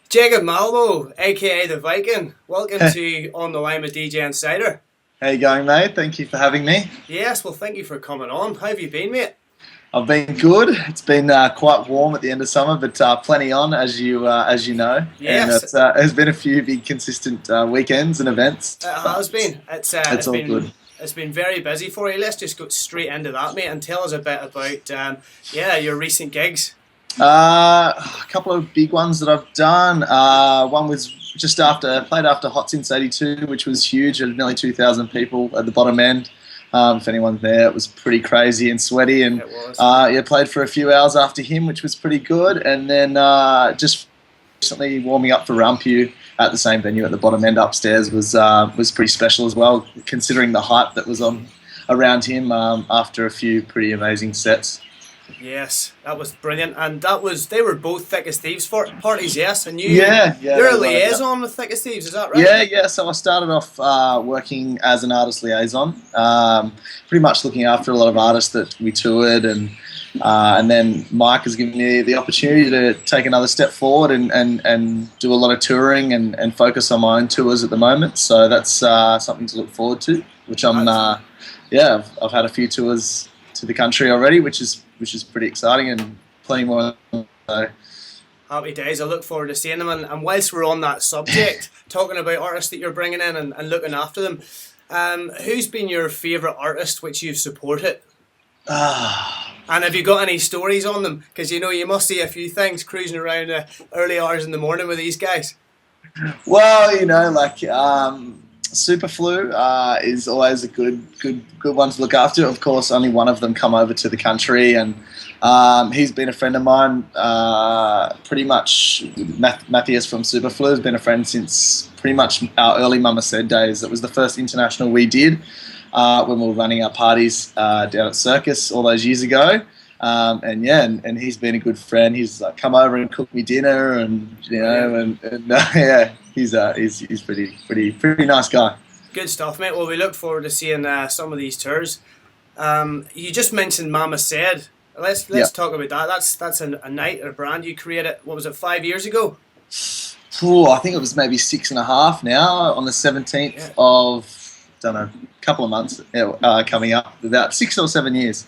Jacob Malmo, aka the Viking. Welcome to On the Line with DJ Insider. How you going, mate? Thank you for having me. Yes, well, thank you for coming on. How have you been, mate? I've been good. It's been quite warm at the end of summer, but plenty on, as you know. Yes, And there's been a few big consistent weekends and events. it has been. It's all been good. it's been very busy for you. Let's just go straight into that, mate, and tell us a bit about your recent gigs. A couple of big ones that I've done. One was played after Hot Since '82, which was huge. Had nearly 2,000 people at the bottom end. If anyone's there, it was pretty crazy and sweaty. And played for a few hours after him, which was pretty good. And then just recently warming up for Rumpu at the same venue at the bottom end upstairs was pretty special as well, considering the hype that was on around him after a few pretty amazing sets. Yes, that was brilliant, and they were both Thick as Thieves parties. Yes, and you're a liaison with Thick as Thieves, is that right? Yeah. So I started off working as an artist liaison, pretty much looking after a lot of artists that we toured, and then Mike has given me the opportunity to take another step forward and do a lot of touring and focus on my own tours at the moment. So that's something to look forward to, which I've had a few tours to the country already, which is pretty exciting, and plenty more. So. Happy days. I look forward to seeing them. And whilst we're on that subject, talking about artists that you're bringing in and looking after them, who's been your favourite artist which you've supported? And have you got any stories on them? Because you must see a few things cruising around early hours in the morning with these guys. Well, Superflu is always a good one to look after. Of course, only one of them come over to the country, and he's been a friend of mine. Pretty much, Matthias from Superflu has been a friend since pretty much our early Mama Said days. It was the first international we did when we were running our parties down at Circus all those years ago. And he's been a good friend. He's come over and cooked me dinner, and he's pretty nice guy. Good stuff, mate. Well, we look forward to seeing some of these tours. You just mentioned Mama Said. Let's talk about that. That's a night or a brand you created. What was it, 5 years ago? I think it was maybe 6.5 now. On the 17th of a couple of months coming up, about 6 or 7 years.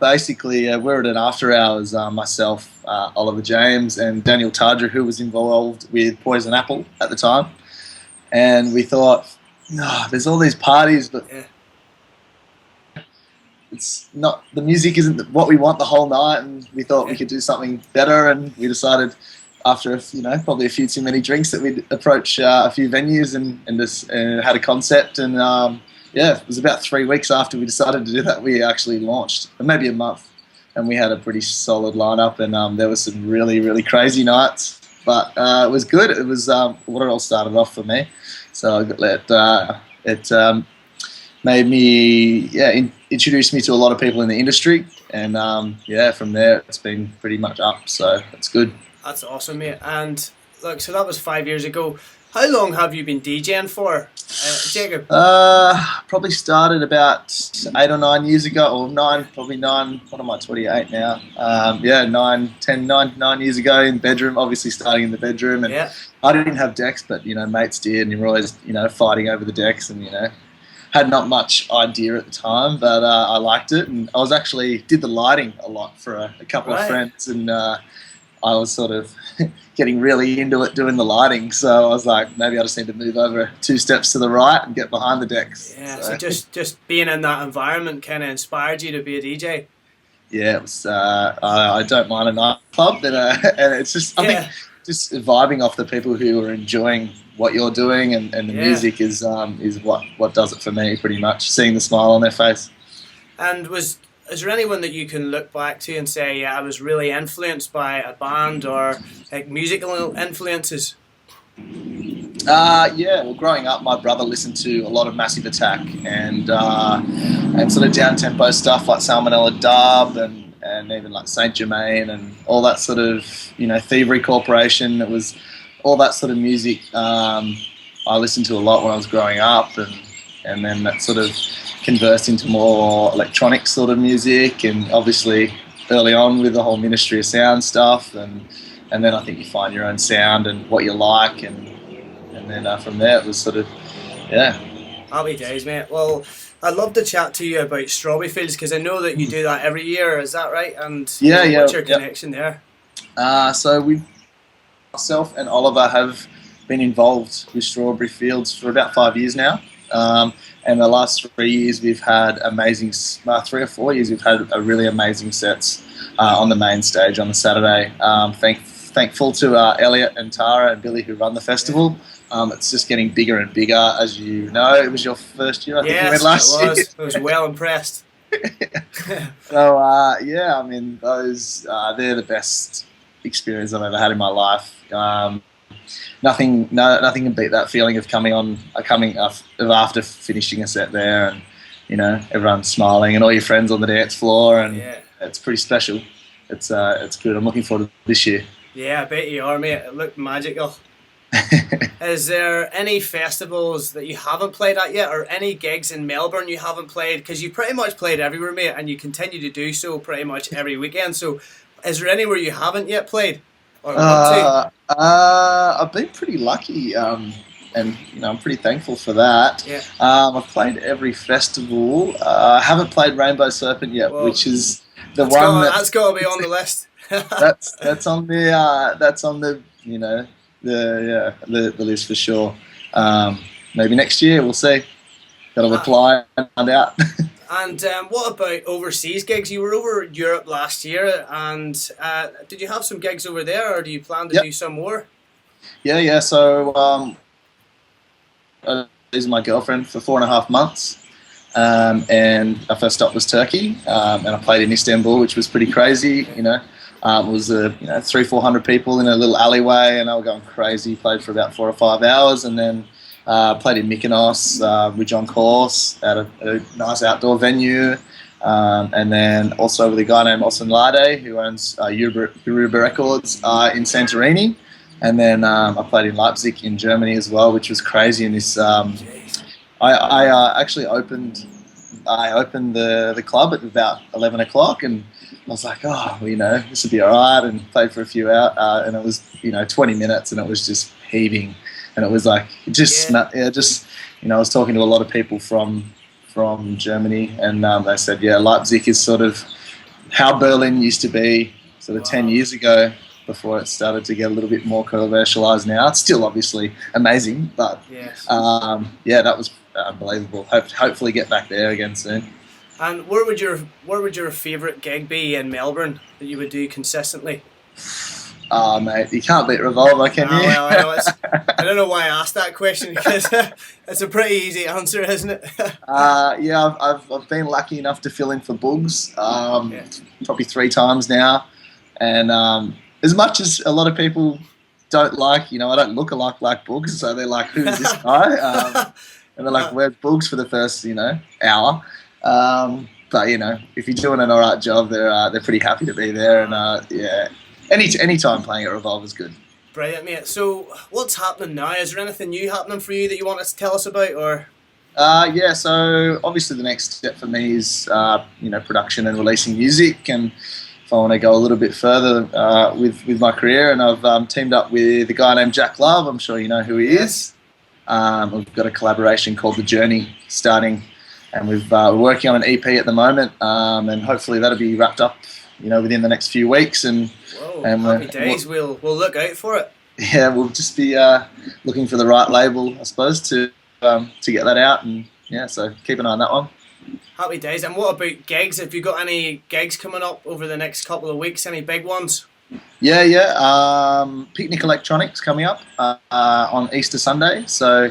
Basically, we're at an after hours, myself, Oliver James, and Daniel Tadra, who was involved with Poison Apple at the time. And we thought, there's all these parties, but it's not, the music isn't what we want the whole night. And we thought we could do something better. And we decided, after probably a few too many drinks, that we'd approach a few venues and just had a concept. And it was about 3 weeks after we decided to do that, we actually launched, maybe a month, and we had a pretty solid lineup, and there were some really, really crazy nights, but it was good. It was what it all started off for me. So it made me, introduced me to a lot of people in the industry, and from there it's been pretty much up, so it's good. That's awesome, mate. And look, so that was 5 years ago. How long have you been DJing for, Jacob? Probably started about 8 or 9 years ago, or 9, probably 9. What am I, 28 now? 9 years ago in the bedroom. Obviously, starting in the bedroom, and I didn't have decks, but mates did, and you were always fighting over the decks, and had not much idea at the time, but I liked it, and I was actually did the lighting a lot for a couple of friends, and I was sort of getting really into it, doing the lighting. So I was like, maybe I just need to move over 2 steps to the right and get behind the decks. Yeah, so just being in that environment kind of inspired you to be a DJ. Yeah, it was. I don't mind a nightclub, and it's just I think just vibing off the people who are enjoying what you're doing, and the music is what does it for me, pretty much. Seeing the smile on their face. And is there anyone that you can look back to and say, I was really influenced by a band or like musical influences? Well, growing up, my brother listened to a lot of Massive Attack and sort of down-tempo stuff like Salmonella Dub and even like Saint Germain and all that sort of, Thievery Corporation. It was all that sort of music I listened to a lot when I was growing up, and then that sort of conversed into more electronic sort of music, and obviously early on with the whole Ministry of Sound stuff, and and then I think you find your own sound and what you like, and then from there it was sort of, yeah. Happy days, mate. Well, I'd love to chat to you about Strawberry Fields because I know that you do that every year. Is that right? And what's your connection there? So myself and Oliver have been involved with Strawberry Fields for about 5 years now. And the last 3 years we've had 3 or 4 years we've had a really amazing sets on the main stage on the Saturday. Thankful to Elliot and Tara and Billy who run the festival. It's just getting bigger and bigger, as you know. It was your first year, I think you went last year. I was well impressed. So, I mean, those they're the best experience I've ever had in my life. Nothing can beat that feeling of coming after finishing a set there, and you know everyone's smiling and all your friends on the dance floor, and it's pretty special. It's good. I'm looking forward to this year. Yeah, I bet you are, mate. It looked magical. Is there any festivals that you haven't played at yet, or any gigs in Melbourne you haven't played? Because you pretty much played everywhere, mate, and you continue to do so pretty much every weekend. So, is there anywhere you haven't yet played? I've been pretty lucky, and you know I'm pretty thankful for that. Yeah. I've played every festival. I haven't played Rainbow Serpent yet, which is that's got to be on the list. that's on the you know the list for sure. Maybe next year we'll see. Got to apply and find out. And what about overseas gigs? You were over Europe last year, and did you have some gigs over there, or do you plan to do some more? Yeah. So I was my girlfriend for 4.5 months, and our first stop was Turkey, and I played in Istanbul, which was pretty crazy. You know, it was 300-400 people in a little alleyway, and they were going crazy. Played for about 4 or 5 hours, and then. Played in Mykonos with John Course at a nice outdoor venue, and then also with a guy named Osman Lade who owns Yoruba Records in Santorini, and then I played in Leipzig in Germany as well, which was crazy. And this I actually opened the club at about 11 o'clock, and I was like, this would be all right, and played for a few hours, and it was 20 minutes, and it was just heaving. And it was like, I was talking to a lot of people from Germany, and they said, Leipzig is sort of how Berlin used to be sort of 10 years ago before it started to get a little bit more commercialized now. It's still obviously amazing, but that was unbelievable. Hopefully get back there again soon. And where would your favourite gig be in Melbourne that you would do consistently? Oh, mate, you can't beat Revolver, can you? Well, I don't know why I asked that question, because it's a pretty easy answer, isn't it? I've been lucky enough to fill in for Bugs probably 3 times now, and as much as a lot of people don't like, I don't look a lot like Bugs, so they're like, who's this guy? And they're like, where's Bugs for the first hour? But if you're doing an alright job, they're pretty happy to be there, and Any time playing at Revolve is good. Brilliant, mate. So, what's happening now? Is there anything new happening for you that you want to tell us about, or? So obviously the next step for me is production and releasing music, and if I want to go a little bit further with my career, and I've teamed up with a guy named Jack Love. I'm sure you know who he is. We've got a collaboration called The Journey starting, and we're working on an EP at the moment, and hopefully that'll be wrapped up within the next few weeks, and happy days. We'll look out for it. Yeah, we'll just be looking for the right label, I suppose, to get that out, and so keep an eye on that one. Happy days. And what about gigs? Have you got any gigs coming up over the next couple of weeks? Any big ones? Picnic Electronics coming up on Easter Sunday, so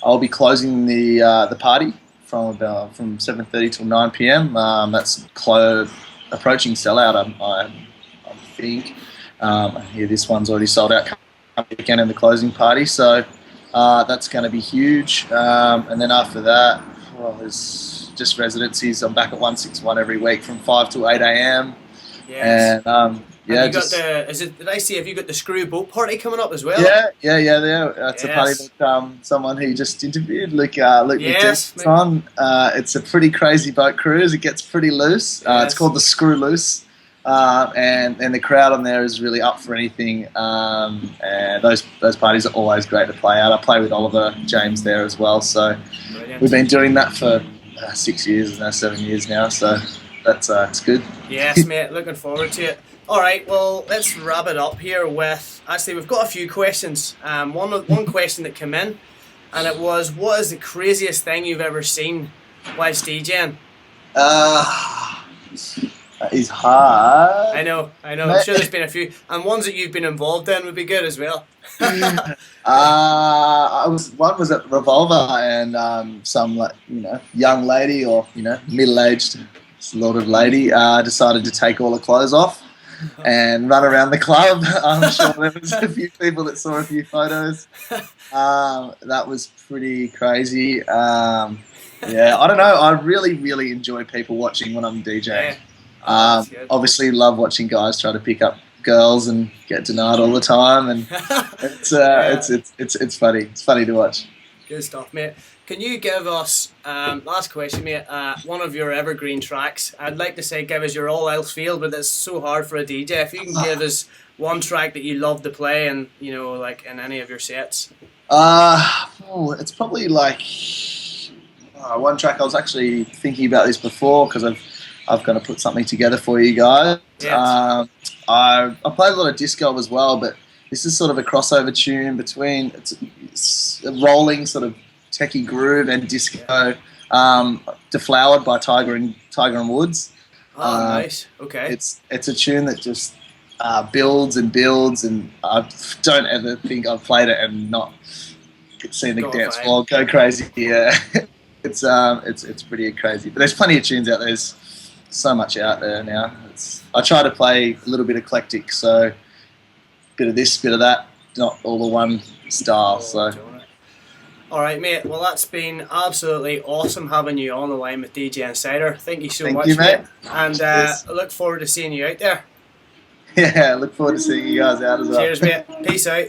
I'll be closing the party from 7:30 till 9 p.m. That's approaching sellout, I think. I hear this one's already sold out weekend in the closing party, so that's going to be huge. And then after that, there's just residencies. I'm back at 161 every week from 5 to 8 a.m. Yes. And did I see? Have you got the Screw Boat Party coming up as well? Yeah. That's a party that someone who just interviewed, Luke McDee's on. It's a pretty crazy boat cruise. It gets pretty loose. It's called the Screw Loose. and the crowd on there is really up for anything. And those parties are always great to play at. I play with Oliver James there as well, so Brilliant. we've been doing that for 6 years now, 7 years now. So that's it's good. Yes, mate. Looking forward to it. All right, well, let's wrap it up here with, actually, we've got a few questions. One question that came in, and it was, what is the craziest thing you've ever seen whilst DJing? That is hard. I know. I'm sure there's been a few, and ones that you've been involved in would be good as well. One was at Revolver, and some young lady or middle-aged slaughtered lady decided to take all her clothes off and run around the club. I'm sure there was a few people that saw a few photos. That was pretty crazy. Yeah, I don't know. I really enjoy people watching when I'm DJing. Obviously, love watching guys try to pick up girls and get denied all the time, and it's funny. It's funny to watch. Good stuff, mate. Can you give us, last question, mate, one of your Evergreen tracks? I'd like to say give us your all else field, but it's so hard for a DJ. If you can give us one track that you love to play, and like in any of your sets. It's probably like one track. I was actually thinking about this before because I've got to put something together for you guys. Yes. I play a lot of disco as well, but this is sort of a crossover tune between it's a rolling sort of techie groove and disco. Deflowered by Tiger and Woods. Oh, nice. Okay. It's a tune that just builds and builds, and I don't ever think I've played it and not seen the dance floor go crazy. Yeah, it's pretty crazy. But there's plenty of tunes out there. There's so much out there now. I try to play a little bit eclectic, so bit of this, bit of that, not all the one style. So. All right, mate. Well, that's been absolutely awesome having you on the line with DJ Insider. Thank you so much, mate. And I look forward to seeing you out there. Yeah, look forward to seeing you guys out as well. Cheers, mate. Peace out.